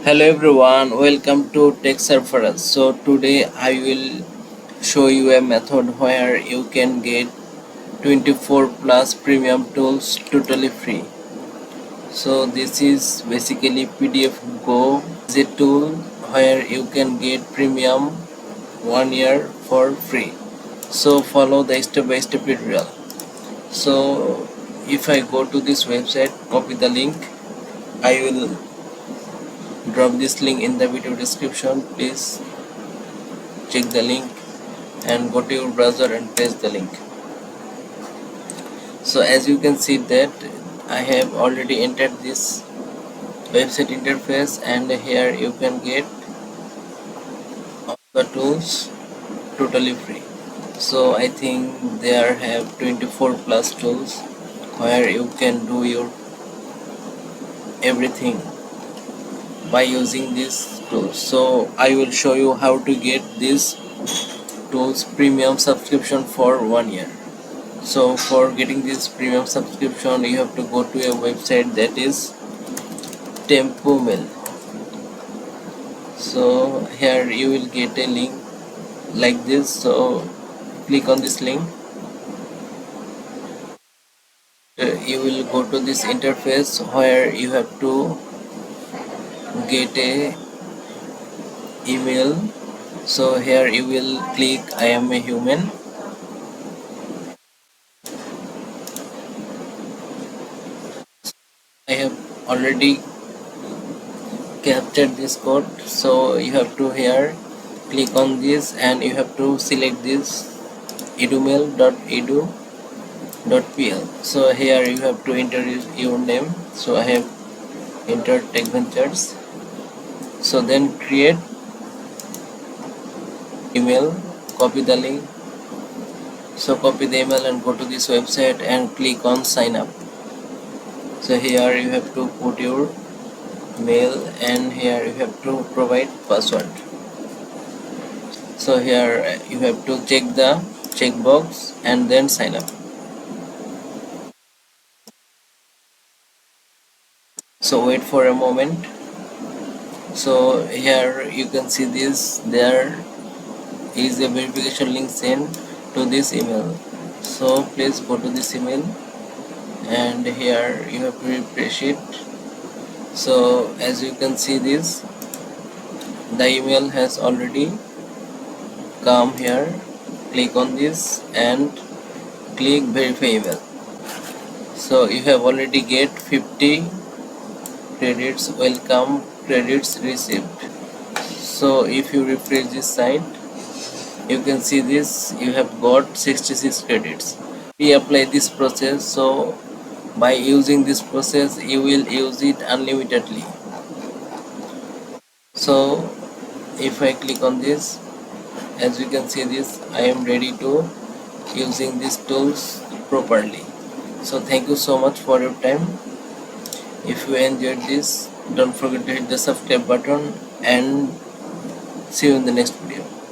Hello everyone, welcome to Tech Surferers. So today I will show you a method where you can get 24 plus premium tools totally free. So this is basically PDF2Go is a tool where you can get premium 1 year for free. So follow the step-by-step tutorial. So if I go to this website, copy the link. I will drop this link in the video description. Please check the link and go to your browser and paste the link. So as you can see that I have already entered this website interface, and here you can get all the tools totally free. So I think there have 24 plus tools where you can do your everything by using these tools. So I will show you how to get these tools premium subscription for 1 year. So for getting this premium subscription, you have to go to a website that is Tempomail. So here you will get a link like this. So click on this link. You will go to this interface where you have to get a email. So here you will click I am a human. I have already captured this code, so you have to here click on this and you have to select this edumail.edu.pl. so here you have to enter your name. So I have entered Tech Ventures. So then create email, copy the link. So copy the email and go to this website and click on sign up. So here you have to put your mail and here you have to provide password. So here you have to check the checkbox and then sign up. So wait for a moment. So here you can see this, there is a verification link sent to this email. So please go to this email and here you have to refresh it. So as you can see this, the email has already come here. Click on this and click verify email. So you have already get 50 credits, welcome credits received. So if you refresh this site, you can see this, you have got 66 credits. We apply this process, so by using this process you will use it unlimitedly. So if I click on this, as you can see this, I am ready to using these tools properly. So thank you so much for your time. If you enjoyed this, don't forget to hit the subscribe button and see you in the next video.